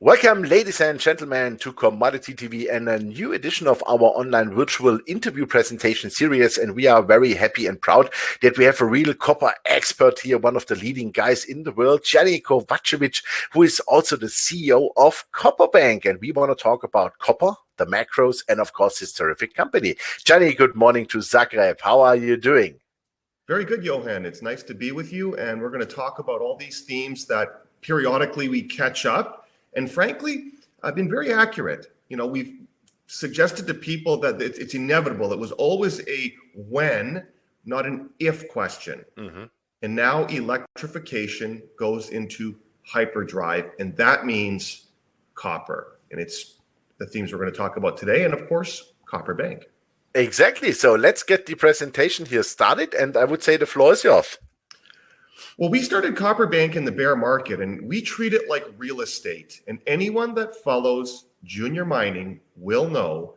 Welcome, ladies and gentlemen, to Commodity TV and a new edition of our online virtual interview presentation series. And we are very happy and proud that we have a real copper expert here, one of the leading guys in the world, Gianni Kovacevic, who is also the CEO of Copperbank. And we want to talk about copper, the macros, and of course, his terrific company. Gianni, good morning to Zagreb. How are you doing? Very good, Johan. It's nice to be with you. And we're going to talk about all these themes that periodically we catch up. And frankly, I've been very accurate. You know, we've suggested to people that it's inevitable. It was always a when, not an if question. Mm-hmm. And now electrification goes into hyperdrive, and that means copper. And it's the themes we're going to talk about today. And of course, Copperbank. Exactly. So let's get the presentation here started. And I would say the floor is yours. Well, we started Copperbank in the bear market, and we treat it like real estate. And anyone that follows junior mining will know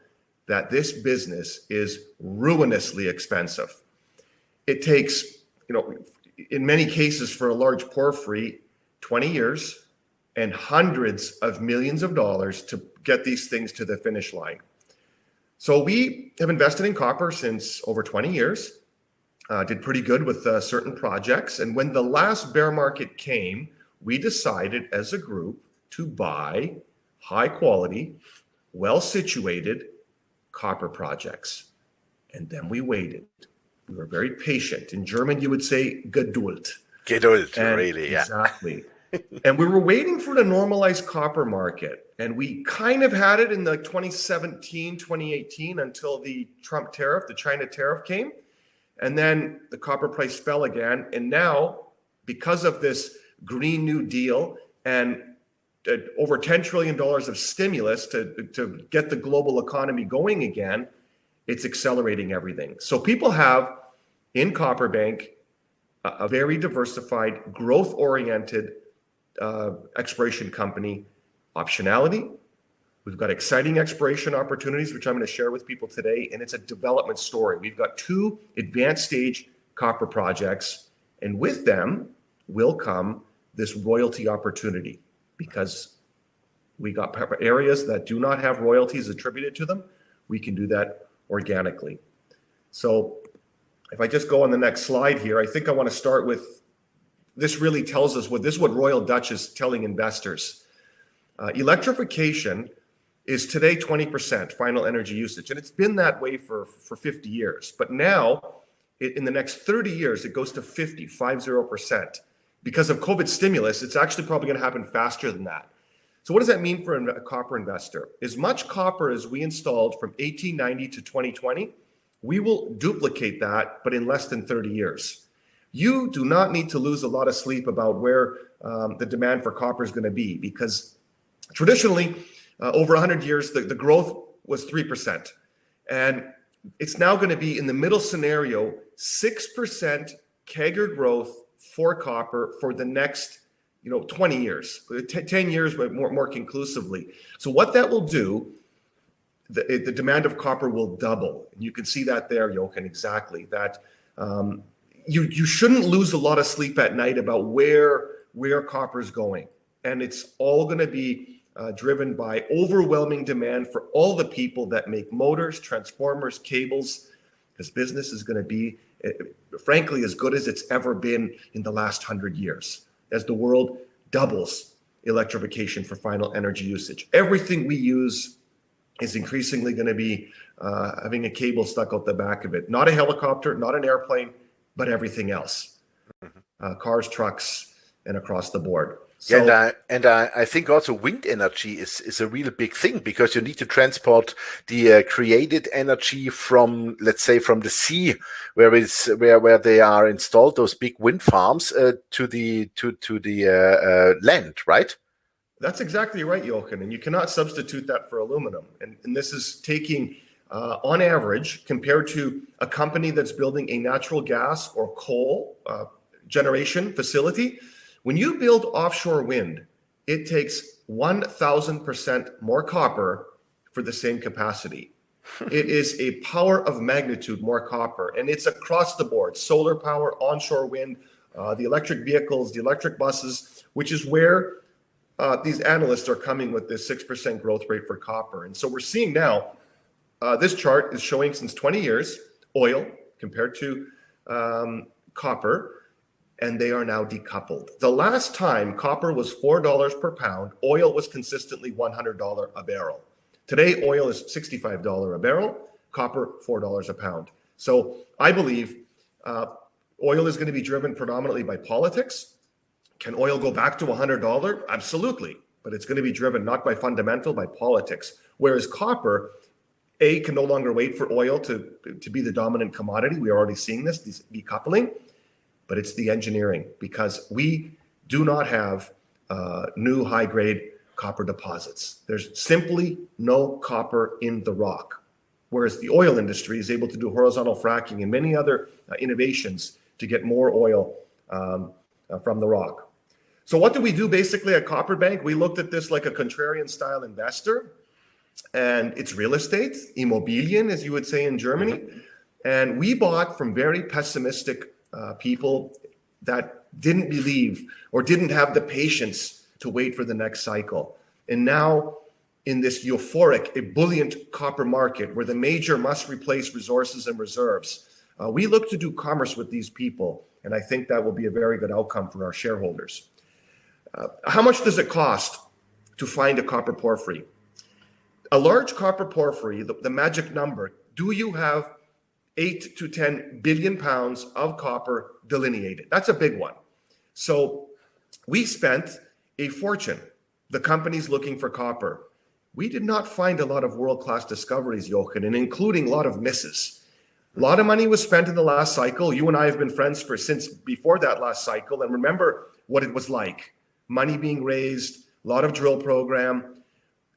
that this business is ruinously expensive. It takes, in many cases for a large porphyry, 20 years and hundreds of millions of dollars to get these things to the finish line. So we have invested in copper since over 20 years. Did pretty good with certain projects. And when the last bear market came, we decided as a group to buy high quality, well-situated copper projects. And then we waited. We were very patient. In German, you would say Geduld. Geduld, really, yeah. Exactly. And we were waiting for the normalized copper market. And we kind of had it in the 2017, 2018 until the Trump tariff, the China tariff came. And then the copper price fell again. And now, because of this Green New Deal and over $10 trillion of stimulus to get the global economy going again, it's accelerating everything. So people have in Copperbank a very diversified, growth-oriented exploration company, optionality. We've got exciting exploration opportunities, which I'm going to share with people today, and it's a development story. We've got 2 advanced stage copper projects, and with them will come this royalty opportunity because we got areas that do not have royalties attributed to them. We can do that organically. So if I just go on the next slide here, I think I want to start with, this really tells us this is what Royal Dutch is telling investors. Electrification is today 20% final energy usage. And it's been that way for 50 years. But now, in the next 30 years, it goes to 50%. Because of COVID stimulus, it's actually probably going to happen faster than that. So what does that mean for a copper investor? As much copper as we installed from 1890 to 2020, we will duplicate that, but in less than 30 years. You do not need to lose a lot of sleep about where the demand for copper is going to be, because traditionally, over 100 years, the growth was 3%. And it's now going to be in the middle scenario, 6% CAGR growth for copper for the next 20 years, 10 years, but more conclusively. So what that will do, the demand of copper will double. And you can see that there, Jochen, exactly. That you shouldn't lose a lot of sleep at night about where copper is going. And it's all going to be driven by overwhelming demand for all the people that make motors, transformers, cables, because business is going to be, frankly, as good as it's ever been in the last 100 years, as the world doubles electrification for final energy usage. Everything we use is increasingly going to be having a cable stuck out the back of it. Not a helicopter, not an airplane, but everything else. Cars, trucks, and across the board. So, yeah, I think also wind energy is a real big thing, because you need to transport the created energy from, let's say, from the sea, where they are installed, those big wind farms, to the land, right? That's exactly right, Jochen. And you cannot substitute that for aluminum. And this is taking, on average, compared to a company that's building a natural gas or coal generation facility. When you build offshore wind, it takes 1,000% more copper for the same capacity. It is a power of magnitude more copper, and it's across the board. Solar power, onshore wind, the electric vehicles, the electric buses, which is where these analysts are coming with this 6% growth rate for copper. And so we're seeing now, this chart is showing since 20 years, oil compared to copper, and they are now decoupled. The last time copper was $4 per pound, oil was consistently $100 a barrel. Today, oil is $65 a barrel, copper $4 a pound. So I believe oil is going to be driven predominantly by politics. Can oil go back to $100? Absolutely. But it's going to be driven not by fundamental, by politics. Whereas copper, can no longer wait for oil to be the dominant commodity. We are already seeing this decoupling, but it's the engineering, because we do not have new high-grade copper deposits. There's simply no copper in the rock, whereas the oil industry is able to do horizontal fracking and many other innovations to get more oil from the rock. So what do we do basically at Copperbank? We looked at this like a contrarian style investor, and it's real estate, Immobilien, as you would say in Germany. And we bought from very pessimistic people that didn't believe or didn't have the patience to wait for the next cycle. And now in this euphoric, ebullient copper market where the major must replace resources and reserves, we look to do commerce with these people. And I think that will be a very good outcome for our shareholders. How much does it cost to find a copper porphyry? A large copper porphyry, the magic number, do you have 8 to 10 billion pounds of copper delineated? That's a big one. So we spent a fortune. The company's looking for copper. We did not find a lot of world-class discoveries, Jochen, and including a lot of misses. A lot of money was spent in the last cycle. You and I have been friends since before that last cycle, and remember what it was like. Money being raised, a lot of drill program.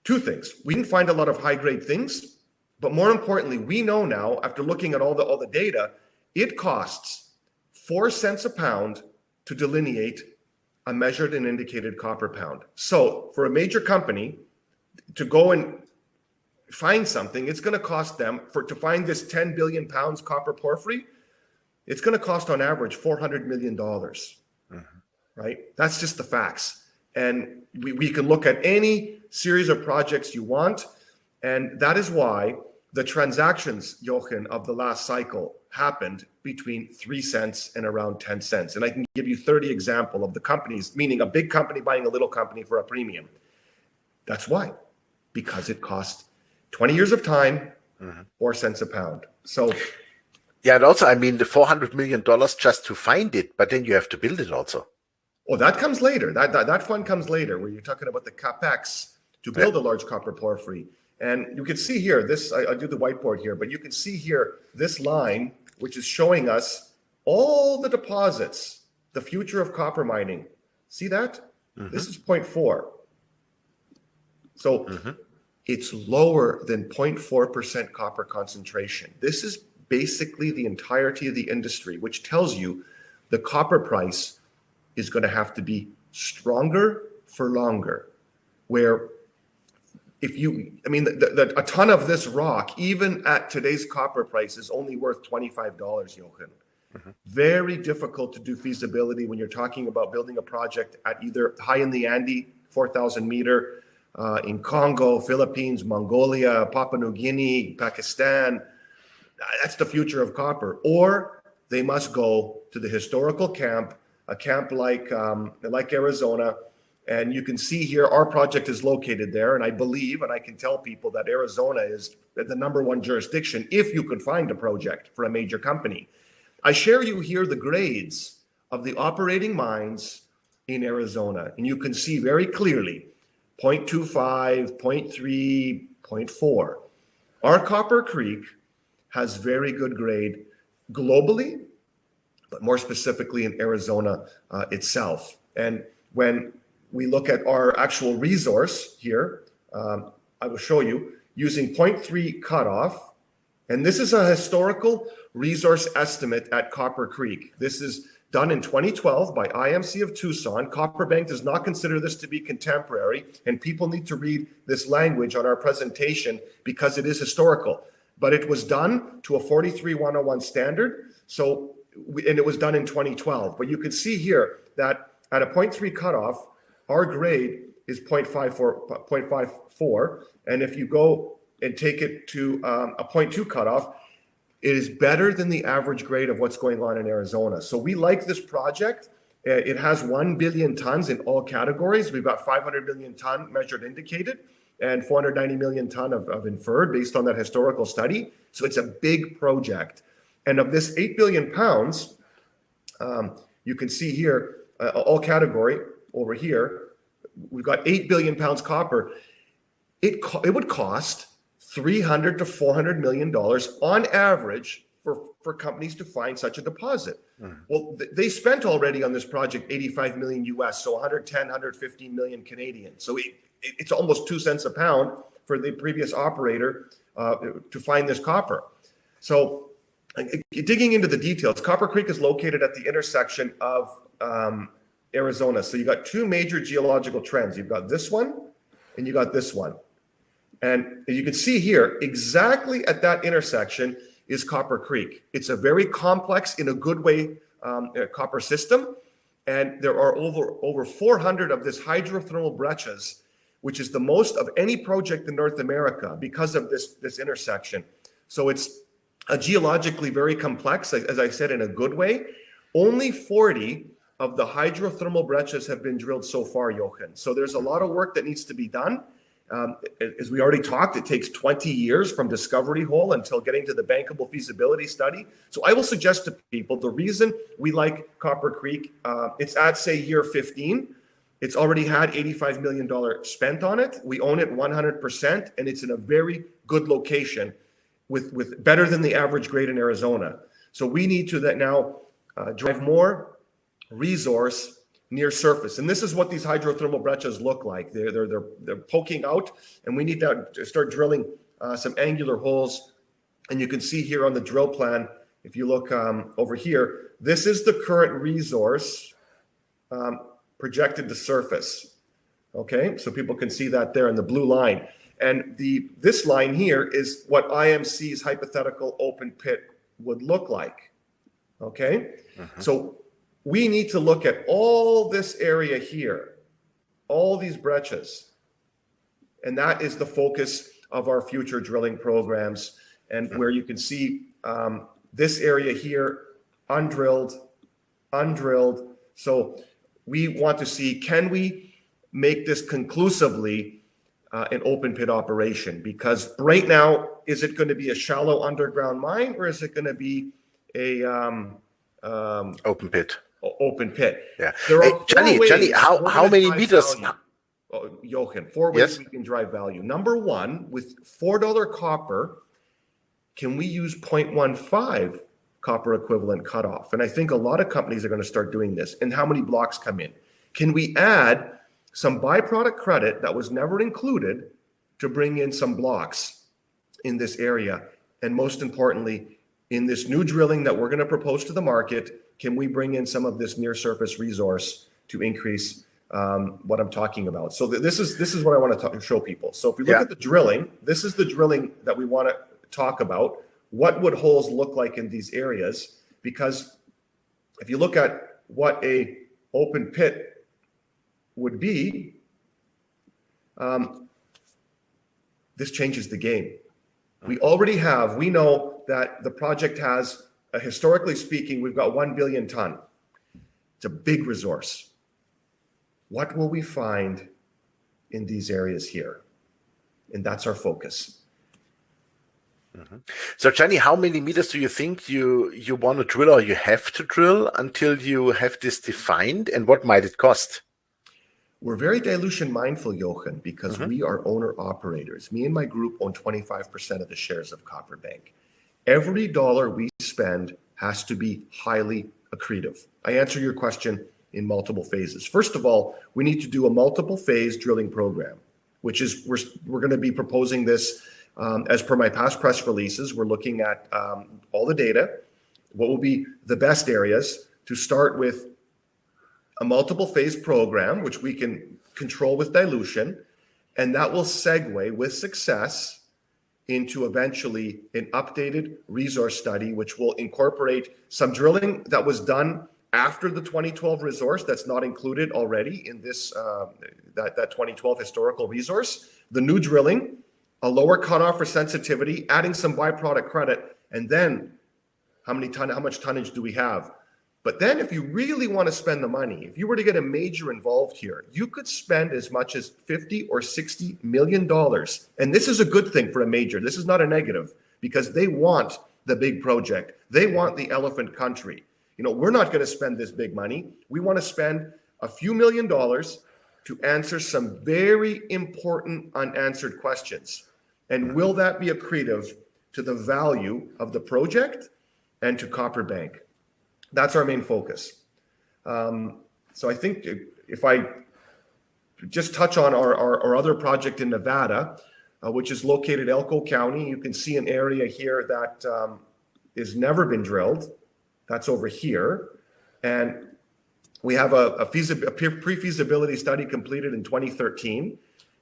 Two things. We didn't find a lot of high-grade things, but more importantly, we know now, after looking at all the data, it costs 4 cents a pound to delineate a measured and indicated copper pound. So for a major company to go and find something, it's going to cost them, to find this 10 billion pounds copper porphyry, it's going to cost on average $400 million, right? That's just the facts. And we can look at any series of projects you want. And that is why the transactions, Jochen, of the last cycle happened between 3 cents and around 10 cents. And I can give you 30 examples of the companies, meaning a big company buying a little company for a premium. That's why, because it cost 20 years of time, 4 cents a pound. So, yeah, and also, I mean, the $400 million just to find it, but then you have to build it also. Oh, that comes later. That fund comes later, where you're talking about the capex to build a large copper porphyry. And you can see here, I do the whiteboard here, but you can see here this line, which is showing us all the deposits, the future of copper mining. See that? This is 0.4. So it's lower than 0.4% copper concentration. This is basically the entirety of the industry, which tells you the copper price is going to have to be stronger for longer, where a ton of this rock, even at today's copper price, is only worth $25, Jochen. Very difficult to do feasibility when you're talking about building a project at either high in the Andes, 4,000 meter, in Congo, Philippines, Mongolia, Papua New Guinea, Pakistan. That's the future of copper. Or they must go to the historical camp, a camp like Arizona. And you can see here, our project is located there. And I believe, and I can tell people that Arizona is the #1 jurisdiction if you could find a project for a major company. I share you here the grades of the operating mines in Arizona. And you can see very clearly 0.25, 0.3, 0.4. Our Copper Creek has very good grade globally, but more specifically in Arizona itself. And when we look at our actual resource here, I will show you using 0.3 cutoff. And this is a historical resource estimate at Copper Creek. This is done in 2012 by IMC of Tucson. Copperbank does not consider this to be contemporary, and people need to read this language on our presentation because it is historical. But it was done to a 43101 standard, and it was done in 2012. But you can see here that at a 0.3 cutoff, our grade is 0.54. And if you go and take it to a 0.2 cutoff, it is better than the average grade of what's going on in Arizona. So we like this project. It has 1 billion tons in all categories. We've got 500 million ton measured indicated and 490 million ton of inferred based on that historical study. So it's a big project. And of this 8 billion pounds, you can see here, all category over here, we've got 8 billion pounds copper. It would cost $300 to $400 million on average for companies to find such a deposit. Well, they spent already on this project 85 million US, so 110, 115 million Canadian. So it's almost 2 cents a pound for the previous operator to find this copper. So digging into the details, Copper Creek is located at the intersection of Arizona. So you got two major geological trends. You've got this one and you got this one. And you can see here, exactly at that intersection is Copper Creek. It's a very complex, in a good way, copper system. And there are over 400 of this hydrothermal breccias, which is the most of any project in North America because of this intersection. So it's geologically very complex, as I said, in a good way. Only 40 of the hydrothermal breccias have been drilled so far, Jochen. So there's a lot of work that needs to be done. As we already talked, it takes 20 years from discovery hole until getting to the bankable feasibility study. So I will suggest to people, the reason we like Copper Creek, it's at, say, year 15. It's already had $85 million spent on it. We own it 100%, and it's in a very good location with better than the average grade in Arizona. So we need to now drive more resource near surface. And this is what these hydrothermal breccias look like. They're poking out, and we need to start drilling some angular holes. And you can see here on the drill plan, if you look over here, this is the current resource projected to surface. Okay, so people can see that there in the blue line. And this line here is what IMC's hypothetical open pit would look like. Okay, so we need to look at all this area here, all these breccias, and that is the focus of our future drilling programs. And where you can see this area here, undrilled. So we want to see, can we make this conclusively an open pit operation? Because right now, is it going to be a shallow underground mine, or is it going to be a open pit? Open pit. Yeah. There Hey, are Gianni, how many meters? Jochen, 4 ways we can drive value. Number one, with $4 copper, can we use 0.15 copper equivalent cutoff? And I think a lot of companies are going to start doing this. And how many blocks come in? Can we add some byproduct credit that was never included to bring in some blocks in this area? And most importantly, in this new drilling that we're going to propose to the market, can we bring in some of this near surface resource to increase what I'm talking about? So this is what I want to show people. So if we look at the drilling, this is the drilling that we want to talk about. What would holes look like in these areas? Because if you look at what a open pit would be, this changes the game. We know that the project has, historically speaking, we've got 1 billion ton. It's a big resource. What will we find in these areas here? And that's our focus. So, Gianni, how many meters do you think you want to drill, or you have to drill, until you have this defined, and what might it cost? We're very dilution mindful, Jochen, because we are owner operators. Me and my group own 25% of the shares of Copperbank. Every dollar we spend has to be highly accretive. I answer your question in multiple phases. First of all, we need to do a multiple phase drilling program, which is we're going to be proposing this as per my past press releases. We're looking at all the data, what will be the best areas, to start with a multiple phase program, which we can control with dilution, and that will segue with success into eventually an updated resource study, which will incorporate some drilling that was done after the 2012 resource that's not included already in this that 2012 historical resource, the new drilling, a lower cutoff for sensitivity, adding some byproduct credit, and then how much tonnage do we have? But then if you really want to spend the money, if you were to get a major involved here, you could spend as much as $50 or $60 million. And this is a good thing for a major. This is not a negative, because they want the big project. They want the elephant country. You know, we're not going to spend this big money. We want to spend a few $1 million to answer some very important unanswered questions. And will that be accretive to the value of the project and to Copperbank? That's our main focus. So I think if I just touch on our other project in Nevada, which is located in Elko County, you can see an area here that has never been drilled. That's over here. And we have a pre-feasibility study completed in 2013.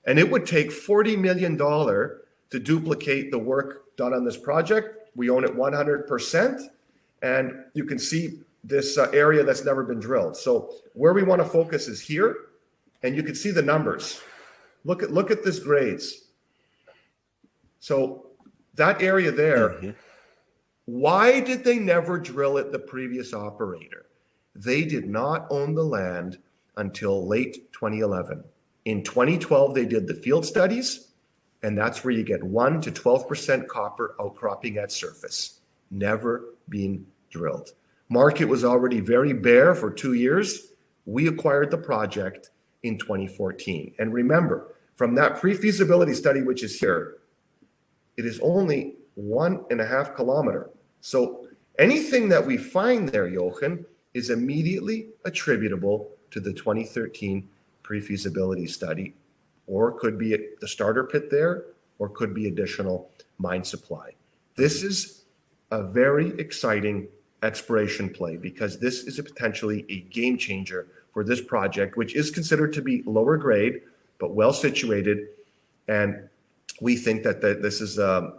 And it would take $40 million to duplicate the work done on this project. We own it 100%. And you can see this area that's never been drilled. So where we want to focus is here. And you can see the numbers. Look at this grades. So that area there, why did they never drill it, the previous operator? They did not own the land until late 2011. In 2012, they did the field studies, and that's where you get 1 to 12% copper outcropping at surface. Never been drilled. Market was already very bare for 2 years. We acquired the project in 2014. And remember, from that pre-feasibility study, which is here, it is only 1.5 kilometers. So anything that we find there, Jochen, is immediately attributable to the 2013 pre-feasibility study, or could be the starter pit there, or could be additional mine supply. This is a very exciting exploration play, because this is potentially a game changer for this project, which is considered to be lower grade, but well situated. And we think that this is a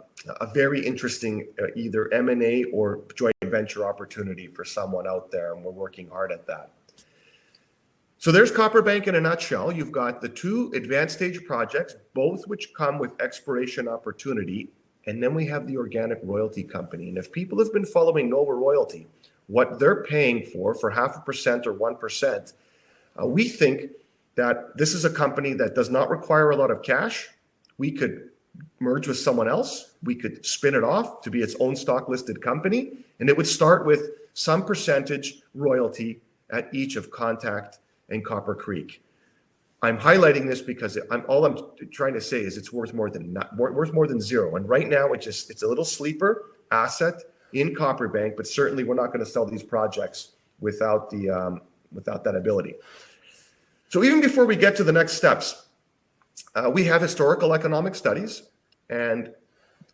very interesting either M&A or joint venture opportunity for someone out there, and we're working hard at that. So there's Copperbank in a nutshell. You've got the 2 advanced stage projects, both which come with exploration opportunity, and then we have the organic royalty company. And if people have been following Nova Royalty, what they're paying for 0.5% or 1%, we think that this is a company that does not require a lot of cash. We could merge with someone else. We could spin it off to be its own stock listed company, and it would start with some percentage royalty at each of Contact and Copper Creek. I'm highlighting this because all I'm trying to say is it's worth more than zero. And right now it's a little sleeper asset in Copperbank, but certainly we're not going to sell these projects without that ability. So even before we get to the next steps, we have historical economic studies, and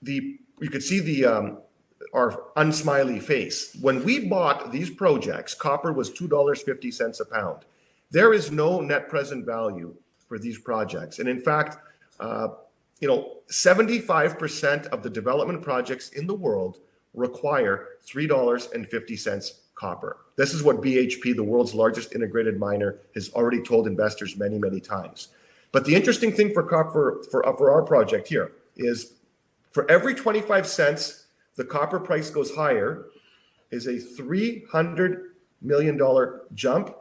you could see our unsmiley face. When we bought these projects, copper was $2.50 a pound. There is no net present value for these projects. And in fact, 75% of the development projects in the world require $3.50 copper. This is what BHP, the world's largest integrated miner, has already told investors many, many times. But the interesting thing for copper, for our project here, is for every 25 cents the copper price goes higher, is a $300 million jump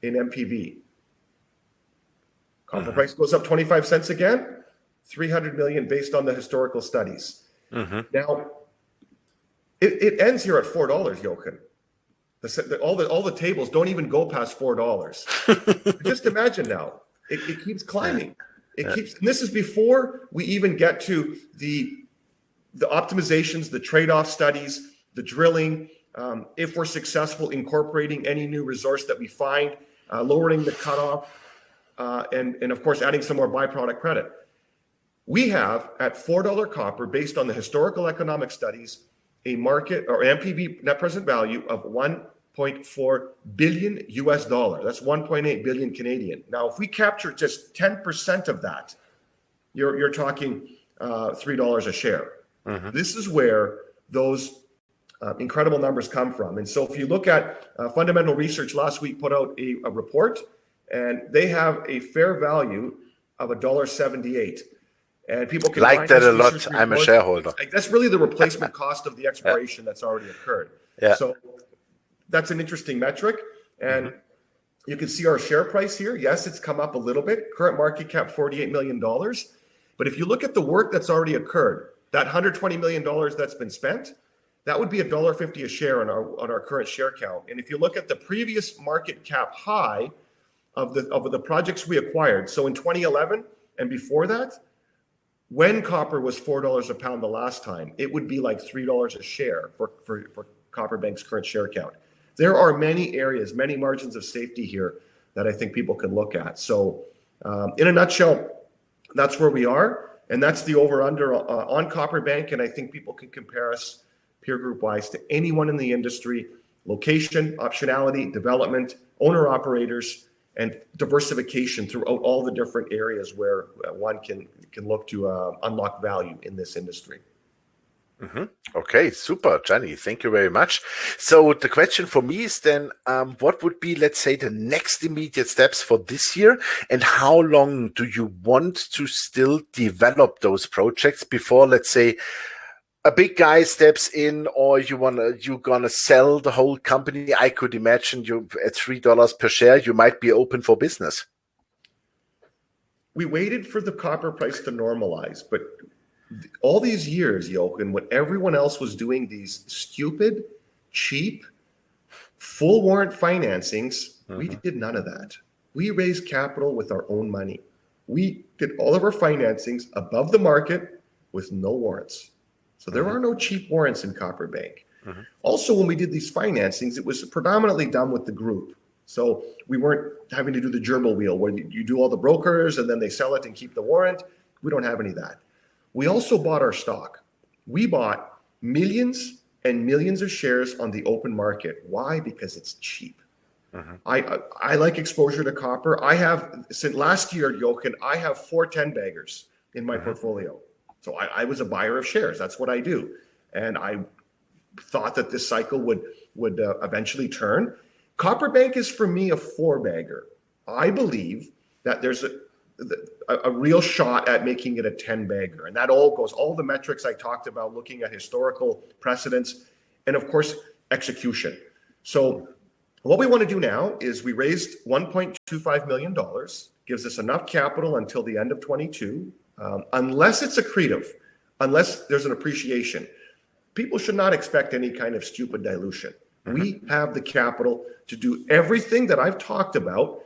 in MPV. Copper price goes up 25 cents again, 300 million based on the historical studies. Now, it ends here at $4, Jochen. All the tables don't even go past $4. Just imagine now. It keeps climbing. And this is before we even get to the optimizations, the trade-off studies, the drilling. If we're successful incorporating any new resource that we find, lowering the cutoff, and of course adding some more byproduct credit. We have at $4 copper, based on the historical economic studies, a market or MPV net present value of 1.4 billion US dollar. That's 1.8 billion Canadian. Now, if we capture just 10% of that, you're talking $3 a share. This is where those incredible numbers come from. And so if you look at Fundamental Research last week put out a report, and they have a fair value of $1.78. And people can like that a lot. I'm a shareholder. That's really the replacement cost of the exploration that's already occurred. Yeah. So that's an interesting metric. And you can see our share price here. Yes, it's come up a little bit. Current market cap, $48 million. But if you look at the work that's already occurred, that $120 million that's been spent, that would be $1.50 a share on our current share count. And if you look at the previous market cap high of the projects we acquired, so in 2011 and before that, when copper was $4 a pound the last time, it would be like $3 a share for Copperbank's current share count. There are many areas, many margins of safety here that I think people can look at. So in a nutshell, that's where we are. And that's the over-under on Copperbank. And I think people can compare us peer group-wise to anyone in the industry: location, optionality, development, owner-operators, and diversification throughout all the different areas where one can look to unlock value in this industry. Okay, super, Gianni. Thank you very much. So the question for me is then, what would be, let's say, the next immediate steps for this year, and how long do you want to still develop those projects before, let's say, a big guy steps in, or you're gonna sell the whole company? I could imagine you at $3 per share, you might be open for business. We waited for the copper price to normalize, but all these years, Jochen, when everyone else was doing these stupid, cheap, full warrant financings, we did none of that. We raised capital with our own money. We did all of our financings above the market with no warrants. So there are no cheap warrants in Copperbank. Also, when we did these financings, it was predominantly done with the group. So we weren't having to do the gerbil wheel where you do all the brokers and then they sell it and keep the warrant. We don't have any of that. We also bought our stock. We bought millions and millions of shares on the open market. Why? Because it's cheap. I like exposure to copper. I have, since last year, Jochen, I have 4 10-baggers in my portfolio. So I was a buyer of shares. That's what I do. And I thought that this cycle would eventually turn. Copperbank is, for me, a 4-bagger. I believe that there's a real shot at making it a 10-bagger. And that all the metrics I talked about, looking at historical precedents, and of course, execution. So what we want to do now is we raised $1.25 million, gives us enough capital until the end of 22, unless it's accretive, unless there's an appreciation. People should not expect any kind of stupid dilution. We have the capital to do everything that I've talked about,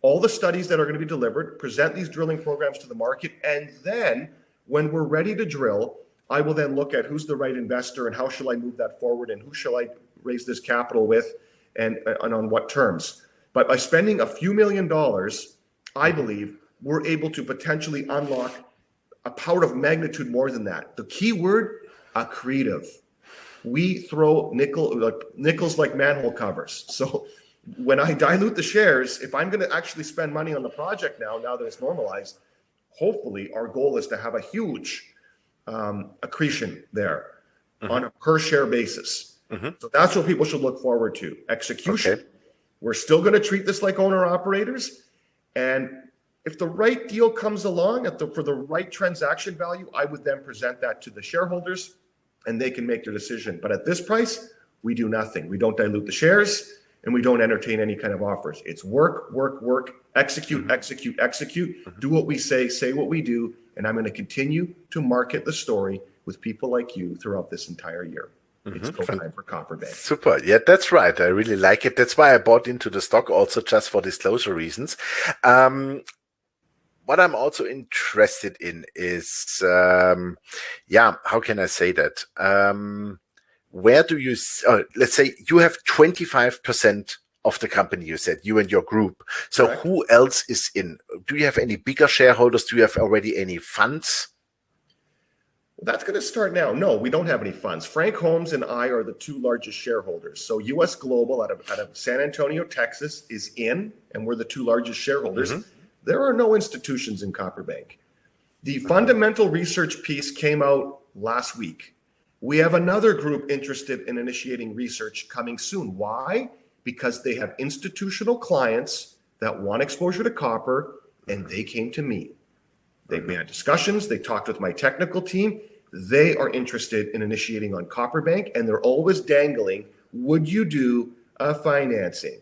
all the studies that are going to be delivered, present these drilling programs to the market, and then when we're ready to drill, I will then look at who's the right investor and how shall I move that forward and who shall I raise this capital with and on what terms. But by spending a few $1 million, I believe we're able to potentially unlock a power of magnitude more than that. The key word, accretive. We throw nickels like manhole covers. So when I dilute the shares, if I'm going to actually spend money on the project now that it's normalized, hopefully our goal is to have a huge accretion there on a per share basis. So that's what people should look forward to. Execution. Okay. We're still going to treat this like owner operators. And if the right deal comes along for the right transaction value, I would then present that to the shareholders and they can make their decision. But at this price, we do nothing. We don't dilute the shares and we don't entertain any kind of offers. It's work, execute, do what we say what we do. And I'm going to continue to market the story with people like you throughout this entire year. It's go time for Copperbank. Super. Yeah, that's right. I really like it. That's why I bought into the stock also, just for disclosure reasons. What I'm also interested in is, how can I say that? Where do you, let's say you have 25% of the company, you said, you and your group. So correct. Who else is in? Do you have any bigger shareholders? Do you have already any funds? That's going to start now. No, we don't have any funds. Frank Holmes and I are the 2 largest shareholders. So US Global out of San Antonio, Texas is in, and we're the 2 largest shareholders. There are no institutions in Copperbank. The fundamental research piece came out last week. We have another group interested in initiating research coming soon. Why? Because they have institutional clients that want exposure to copper, and they came to me. They had discussions, they talked with my technical team. They are interested in initiating on Copperbank, and they're always dangling, would you do a financing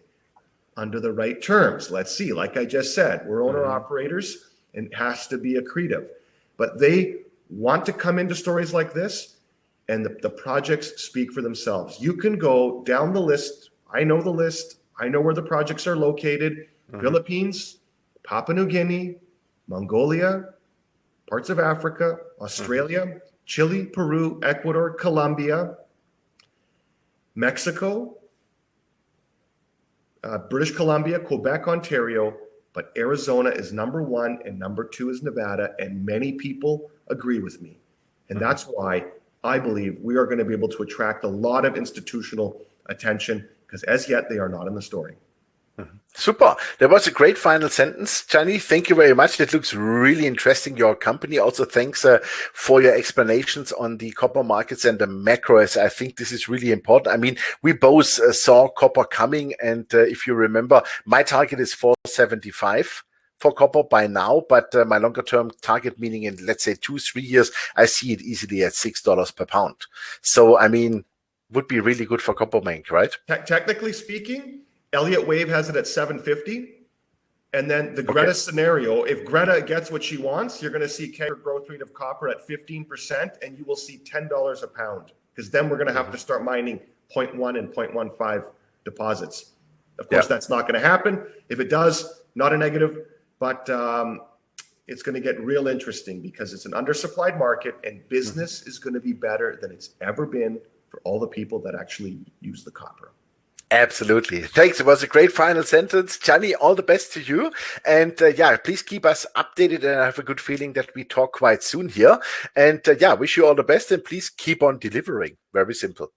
under the right terms? Let's see, like I just said, we're owner operators and it has to be accretive. But they want to come into stories like this, and the projects speak for themselves. You can go down the list. I know the list. I know where the projects are located. Philippines, Papua New Guinea, Mongolia, parts of Africa, Australia, Chile, Peru, Ecuador, Colombia, Mexico, British Columbia, Quebec, Ontario, but Arizona is #1 and #2 is Nevada, and many people agree with me. And that's why I believe we are going to be able to attract a lot of institutional attention, because as yet they are not in the story. Super. That was a great final sentence, Gianni. Thank you very much. It looks really interesting, your company. Also, thanks for your explanations on the copper markets and the macros. I think this is really important. I mean, we both saw copper coming, and if you remember, my target is 475 for copper by now, but my longer term target, meaning in, let's say, 2-3 years, I see it easily at $6 per pound. So, I mean, would be really good for Copperbank, right? Technically speaking, Elliott Wave has it at 750. And then the Greta scenario, if Greta gets what she wants, you're going to see CAGR growth rate of copper at 15%, and you will see $10 a pound, because then we're going to have to start mining 0.1 and 0.15 deposits. Of course, that's not going to happen. If it does, not a negative, but it's going to get real interesting, because it's an undersupplied market, and business is going to be better than it's ever been for all the people that actually use the copper. Absolutely. Thanks. It was a great final sentence. Gianni, all the best to you. And yeah, please keep us updated. And I have a good feeling that we talk quite soon here. And yeah, wish you all the best, and please keep on delivering. Very simple.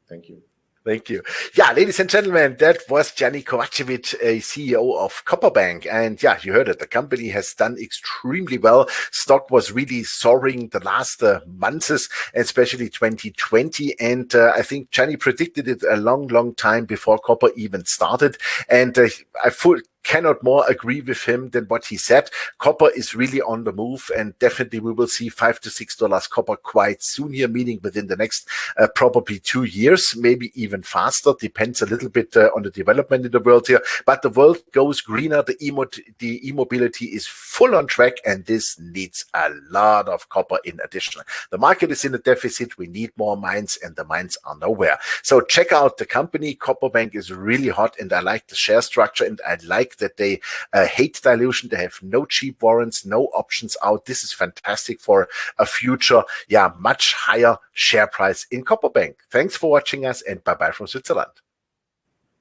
Thank you. Thank you. Yeah, ladies and gentlemen, that was Gianni Kovacevic, a CEO of Copperbank. And yeah, you heard it. The company has done extremely well. Stock was really soaring the last months, especially 2020. And I think Gianni predicted it a long time before copper even started. And I cannot more agree with him than what he said. Copper is really on the move, and definitely we will see $5 to $6 copper quite soon here, meaning within the next probably 2 years, maybe even faster. Depends a little bit on the development in the world here, but the world goes greener. The e-mobility is full on track, and this needs a lot of copper in addition. The market is in a deficit. We need more mines, and the mines are nowhere. So check out the company. Copperbank is really hot, and I like the share structure, and I like that they hate dilution. They have no cheap warrants, no options out. This is fantastic for a future, much higher share price in Copperbank. Thanks for watching us, and bye-bye from Switzerland.